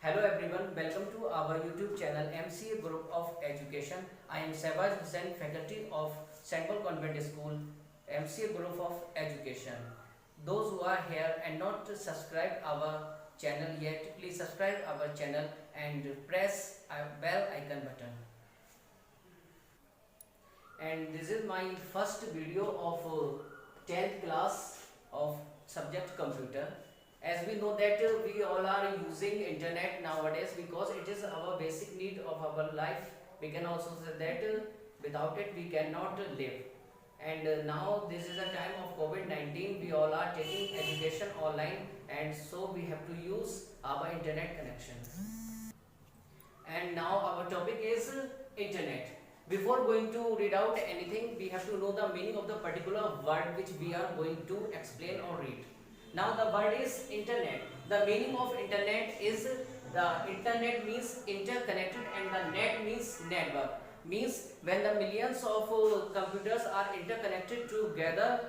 Hello everyone, welcome to our YouTube channel MCA Group of Education. I am Shahbaz Hussain, faculty of Central Convent School, MCA Group of Education. Those who are here and not subscribed our channel yet, please subscribe our channel and press a bell icon button. And this is my first video of 10th class of subject computer. As we know that we all are using internet nowadays because it is our basic need of our life. We can also say that without it we cannot live. And now this is a time of COVID-19. We all are taking education online, and so we have to use our internet connection. And now our topic is internet. Before going to read out anything, we have to know the meaning of the particular word which we are going to explain or read. Now the word is internet. The meaning of internet is the internet means interconnected and the net means network. Means when the millions of computers are interconnected together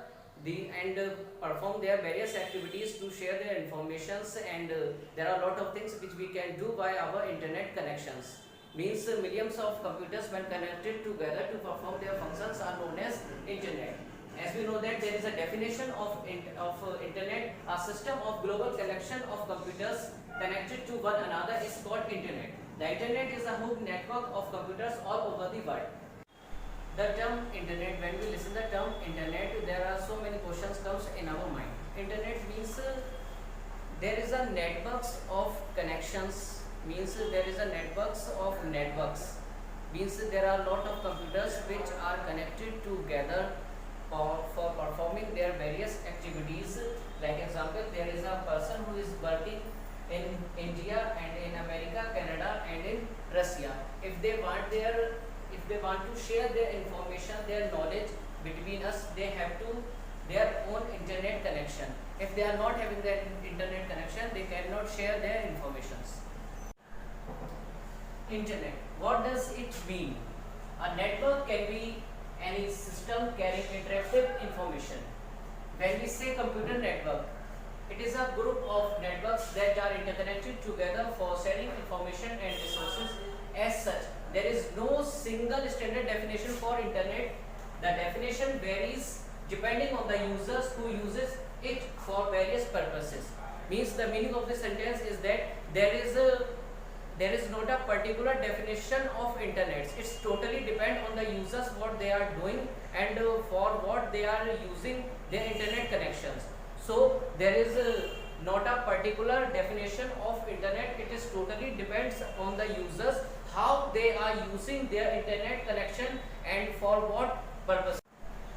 and perform their various activities to share their informations, and there are a lot of things which we can do by our internet connections. Means millions of computers when connected together to perform their functions are known as internet. As we know that there is a definition of internet, a system of global collection of computers connected to one another is called internet. The internet is a whole network of computers all over the world. The term internet, when we listen the term internet, there are so many questions comes in our mind. Internet means there is a networks of connections, means there is a networks of networks, means there are a lot of computers which are connected together for performing their various activities. Like example, there is a person who is working in India and in America, Canada and in Russia. If they want to share their information, their knowledge between us, they have to their own internet connection. If they are not having that internet connection, they cannot share their informations. Internet, what does it mean? A network can be any system carrying interactive information. When we say computer network, it is a group of networks that are interconnected together for sharing information and resources. As such, there is no single standard definition for internet. The definition varies depending on the users who uses it for various purposes. Means the meaning of this sentence is that there is not a particular definition of internet. It's totally depend on the users what they are doing and for what they are using their internet connections. So there is not a particular definition of internet. It is totally depends on the users how they are using their internet connection and for what purpose.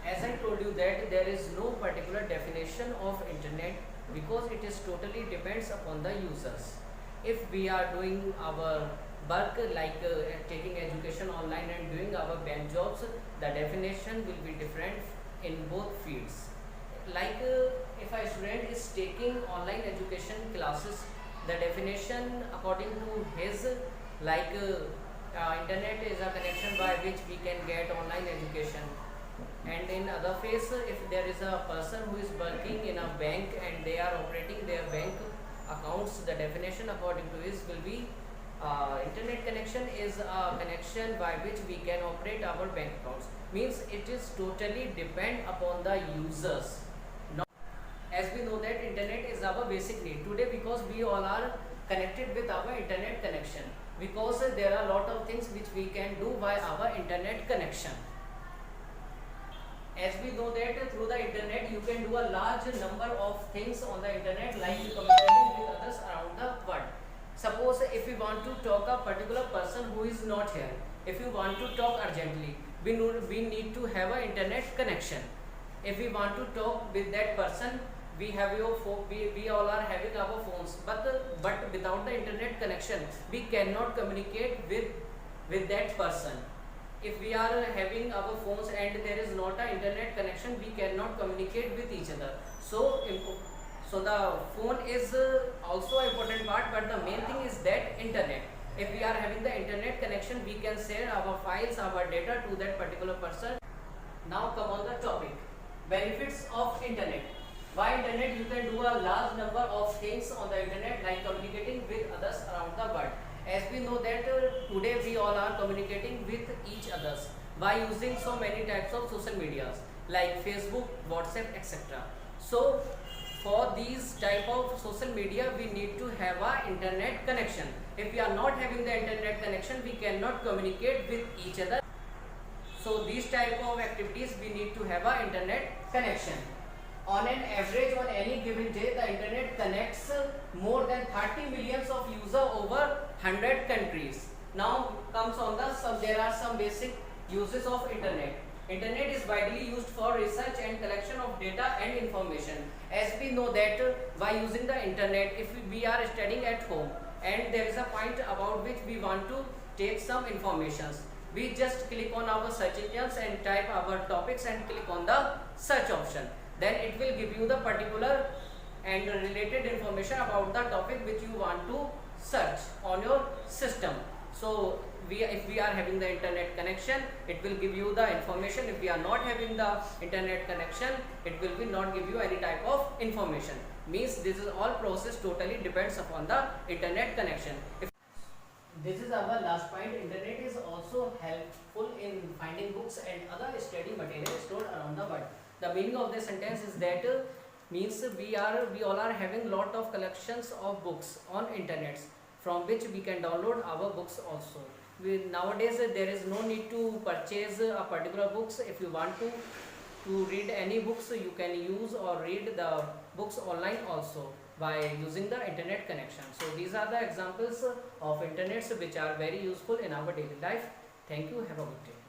As I told you that there is no particular definition of internet because it is totally depends upon the users. If we are doing our work like taking education online and doing our bank jobs, the definition will be different in both fields. Like if a student is taking online education classes, the definition according to his like internet is a connection by which we can get online education. And in other phase, if there is a person who is working in a bank and they are operating their bank accounts, the definition according to this will be internet connection is a connection by which we can operate our bank accounts. Means it is totally depend upon the users. As we know that internet is our basic need today because we all are connected with our internet connection, because there are a lot of things which we can do by our internet connection. As we know that through the internet you can do a large number of things on the internet, like communicating with others around the world. Suppose if we want to talk a particular person who is not here, if you want to talk urgently, we need to have an internet connection. If we want to talk with that person, we have your phone, we all are having our phones, but without the internet connection we cannot communicate with that person. If we are having our phones and there is not an internet connection, we cannot communicate with each other. So the phone is also an important part, but the main thing is that internet. If we are having the internet connection, we can share our files, our data to that particular person. Now come on the topic, benefits of internet. By internet you can do a large number of things on the internet, like communicating with others around the as we know that today we all are communicating with each others by using so many types of social medias like Facebook, WhatsApp, etc. So for these type of social media we need to have a internet connection. If we are not having the internet connection, we cannot communicate with each other. So these type of activities we need to have a internet connection. On an average, on any given day, the internet connects more than 30 millions of users over 100 countries. Now comes on the there are some basic uses of internet. Internet is widely used for research and collection of data and information. As we know that by using the internet, if we are studying at home and there is a point about which we want to take some informations, we just click on our search engines and type our topics and click on the search option. Then it will give you the particular and related information about the topic which you want to search on your system. So if we are having the internet connection, it will give you the information. If we are not having the internet connection, it will be not give you any type of information. Means this is all process totally depends upon the internet connection. This is our last point. Internet is also helpful in finding books and other study materials stored around the world. The meaning of this sentence is that means we all are having lot of collections of books on internet from which we can download our books also. Nowadays there is no need to purchase a particular books. If you want to read any books, you can use or read the books online also by using the internet connection. So these are the examples of internets which are very useful in our daily life. Thank you. Have a good day.